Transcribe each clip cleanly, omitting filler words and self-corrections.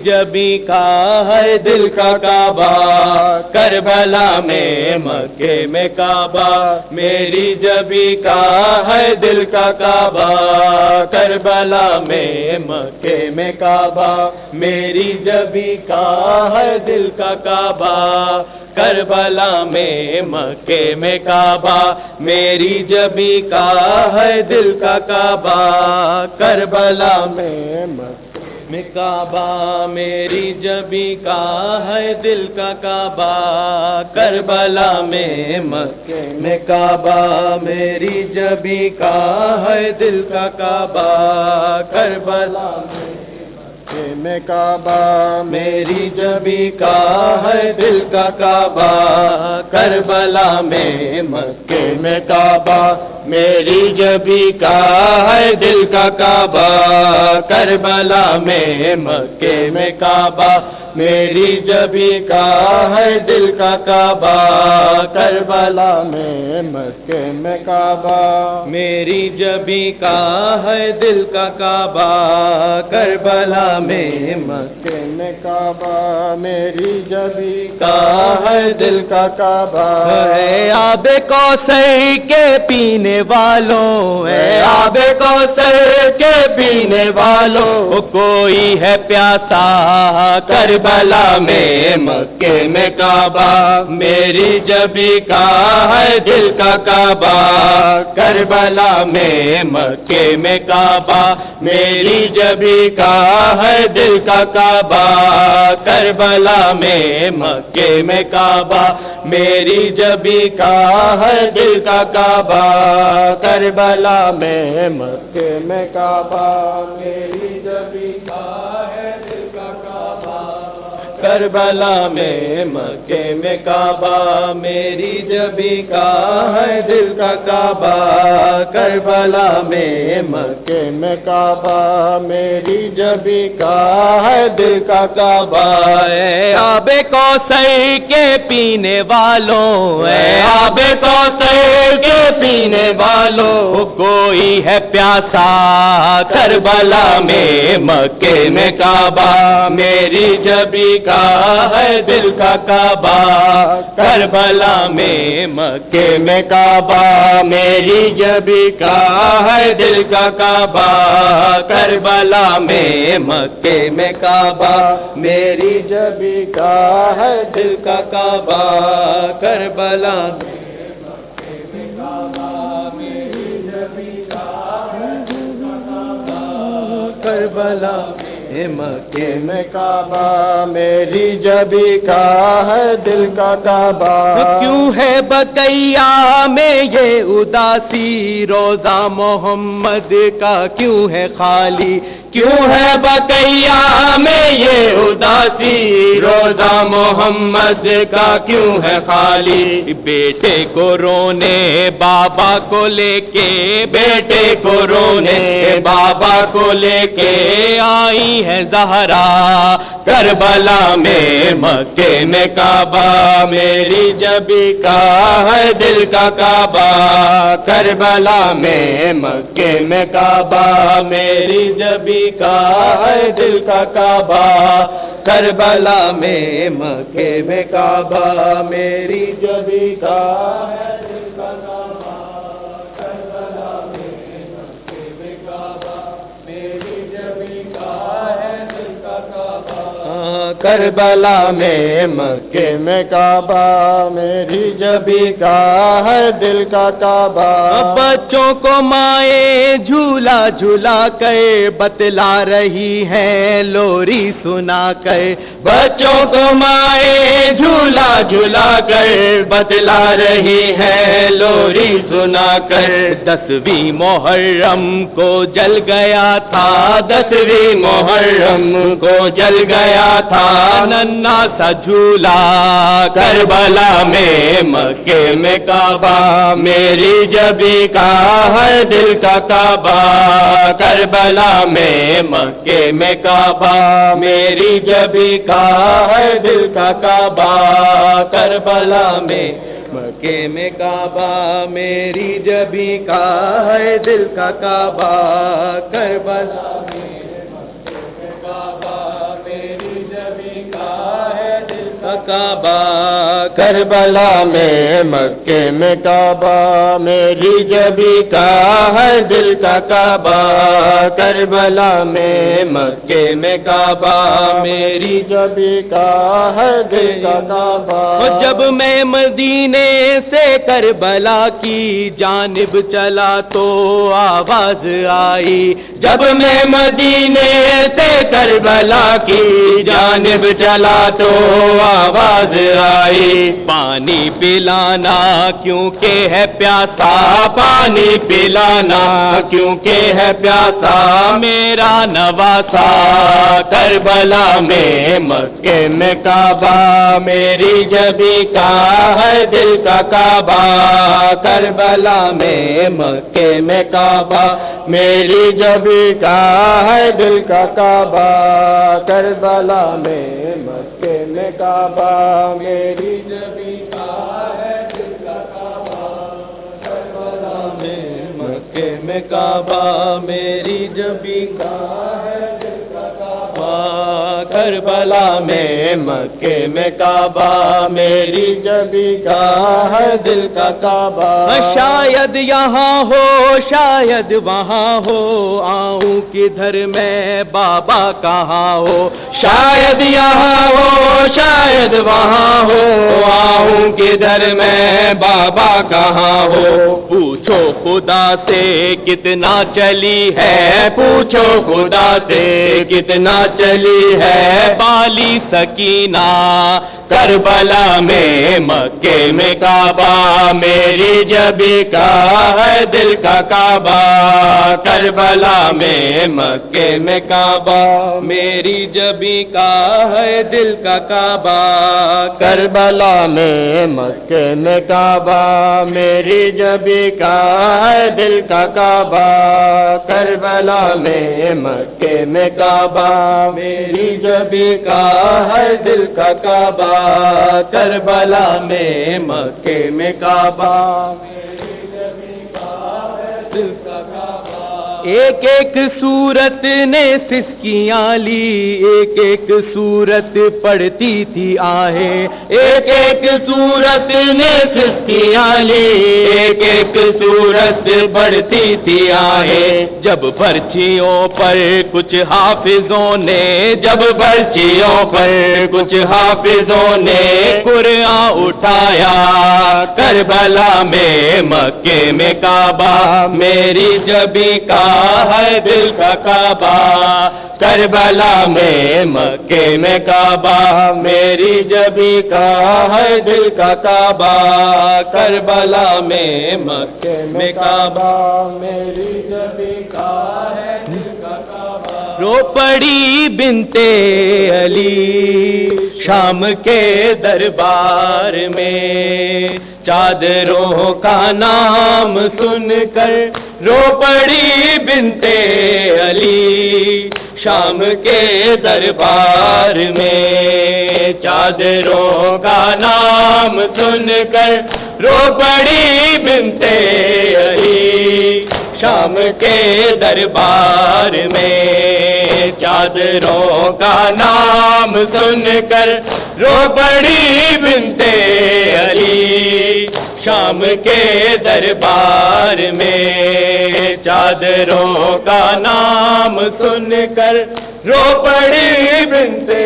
جبی کا ہے دل کا کعبہ، کربلا میں مکے میں کعبہ، میری جبی کا ہے دل کا کعبہ، کربلا میں مکے میں کعبہ، میری جبی کا ہے دل کا کعبہ، کربلا میں مکے میں کعبہ، میری جبی کا ہے دل کا کعبہ، کربلا میں مکے میں کعبہ، میری جبی کا ہے دل کا کعبہ، کربلا میں مکے میں کعبہ، میری جبی کا ہے دل کا کعبہ، کربلا میں کعبہ، میری جبی کا ہے دل کا کعبہ، کربلا میں مکے میں کعبہ، میری جبی کا ہے دل کا کعبہ، کربلا میں مکے میں کعبہ، میری جبی کا ہے دل کا کعبہ، کربلا میں مکے میں کعبہ، میری جبی کا ہے دل کا کعبہ، کربلا میں مکے میں کعبہ، میری جبی کا ہے دل کا کعبہ، اے آب کوثر کے پینے والوں، اے آب کوثر کے پینے والوں، کوئی ہے پیاسا کربلا میں مکے میں کعبہ، میری جبی کا ہے دل کا کعبہ، کربلا میں مکے میں کعبہ، میری جبی کا ہے دل کا کعبہ، کربلا میں مکے میں کعبہ، میری جبی کا ہے دل کا کعبہ، کربلا میں مکے میں کعبہ، میری جبی کا ہے دل کا کعبہ، کربلا میں مکے میں کعبہ، میری جبی کا ہے دل کا کعبہ، کربلا میں مکے میں کعبہ، میری جبی کا ہے دل کا کعبہ، اے آب کوثر کے پینے والوں، اے آب کوثر کے پینے والوں، کوئی ہے پیاسا کربلا میں مکے میں کعبہ، میری جبی کا ہے دل کا کعبہ، کربلا میں مکے میں کعبہ، میری جبی کا ہے دل کا کعبہ، کربلا میں مکے میں کعبہ، میری جبی کا ہے دل کا کعبہ، کربلا میں مکے میں کعبہ، میری جبی کا ہے دل کا کعبہ، کربلا مکے میں کعبہ، میری جبی کا ہے دل کا کعبہ، کیوں ہے بقیہ میں یہ اداسی، روزہ محمد کا کیوں ہے خالی، کیوں ہے بقیہ میں یہ اداسی، روزہ محمد کا کیوں ہے خالی، بیٹے کو رونے بابا کو لے کے، بیٹے کو رونے بابا کو لے کے آئی ہے زہرا، کربلا میں مکے میں کعبہ، میری جبی کا ہے دل کا کعبہ، کربلا میں مکے میں کعبہ، میری جبی کا ہے دل کا کعبہ، کربلا میں مکے میں کعبہ، میری جبی کا ہے دل کا کعبہ، کربلا میں مکے میں کعبہ، میری جبی کا ہے دل کا کعبہ، کربلا میں مکے میں کعبہ، میری جبی کا ہے دل کا کعبہ، بچوں کو مائیں جھولا جھولا کر بتلا رہی ہے لوری سنا کر، بچوں کو مائیں جھولا جھولا کر بتلا رہی ہے لوری سنا کر، 10ویں محرم کو جل گیا تھا، 10ویں محرم کو جل گیا تھا ننا سا جھولا، کربلا میں مکے میں کعبہ، میری جبی کا ہے دل کا کعبہ، کربلا میں مکے میں کعبہ، میری جبی کا ہے دل کا کعبہ، کربلا میں مکے میں کعبہ، میری جبی کا ہے دل کا کعبہ، کربلا میں مکے میں کعبہ، میری کعبہ کربلا میں مکے میں کعبہ میری جبی کا ہے دل کا کعبہ کربلا میں مکے میں کعبہ میری جبی کا ہے دل کا کعبہ جب میں مدینے سے کربلا کی جانب چلا تو آواز آئی جب میں مدینے سے کربلا کی جانب چلا تو آواز آئی پانی پلانا کیونکہ ہے پیاسا پانی پلانا کیونکہ ہے پیاسا میرا نواسا کربلا میں مکے میں کعبہ میری جبی کا ہے دل کا کعبہ کربلا میں مکے میں کعبہ میری جبی کا ہے دل کا کعبہ کربلا میں مکے میں کعبہ میری جبی کا ہے دل کا کعبہ کربلا میں مکے میں کعبہ میری جبی کا ہے دل کا کعبہ کربلا میں مکے میں کعبہ میری جبی کا ہے دل کا کعبہ شاید یہاں ہو شاید وہاں ہو آؤں کدھر میں بابا کہاں ہو شاید یہاں ہو شاید وہاں ہو آؤں کدھر میں بابا کہاں ہو پوچھو خدا سے کتنا چلی ہے پوچھو خدا سے کتنا چلی ہے بالی سکینہ کربلا میں مکے میں کعبہ میری جبی کا ہے دل کا کعبہ کربلا میں مکے میں کعبہ میری جبی کا ہے دل کا کعبہ کربلا میں مکے میں کعبہ میری جبی کا ہے دل کا کعبہ کربلا میں مکے میں کعبہ میری جبی کا ہے دل کا کعبہ کربلا میں مکے میں کعبہ میری جبی کا ہے دل کا کعبہ ایک ایک صورت نے سسکیاں لی ایک ایک صورت پڑتی تھی آہیں ایک ایک صورت نے سسکیاں لی ایک ایک صورت پڑتی تھی آہیں جب پرچیوں پر کچھ حافظوں نے جب پرچیوں پر کچھ حافظوں نے قرآن اٹھایا کربلا میں مکے میں کعبہ میری جبی کا ہے دل کا کعبہ کربلا میں مکے میں کعبہ میری جبی کا ہے دل کا کعبہ کربلا میں مکے میں کعبہ میری جبی کا ہے دل کا کعبہ رو پڑی بنتے علی شام کے دربار میں چادروں کا نام سن کر رو پڑی بنتے علی شام کے دربار میں چادروں کا نام سن کر رو پڑی بنتے علی شام کے دربار میں چادروں کا نام سن کر رو پڑی بنتے علی شام کے دربار میں چادروں کا نام سن کر رو پڑی بنتے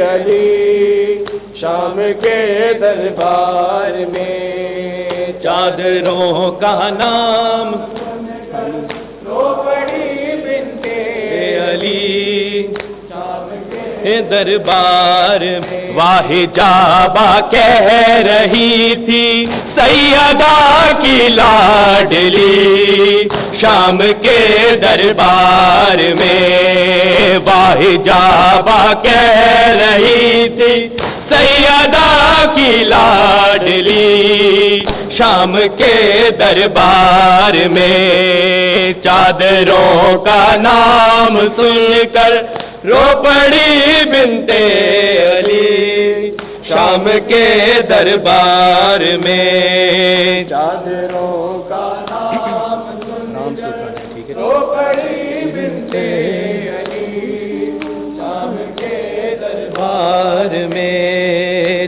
علی شام کے دربار میں چادروں کا نام رو پڑی بنتے علی شام کے دربار میں واہ جابا کہہ رہی تھی سیدہ کی لاڈلی شام کے دربار میں واہ جابا کہہ رہی تھی سیدہ کی لاڈلی شام کے دربار میں چادروں کا نام سن کر رو پڑی بنتے علی شام کے دربار میں چادروں کا نام سن کر رو پڑی بنتے علی شام کے دربار میں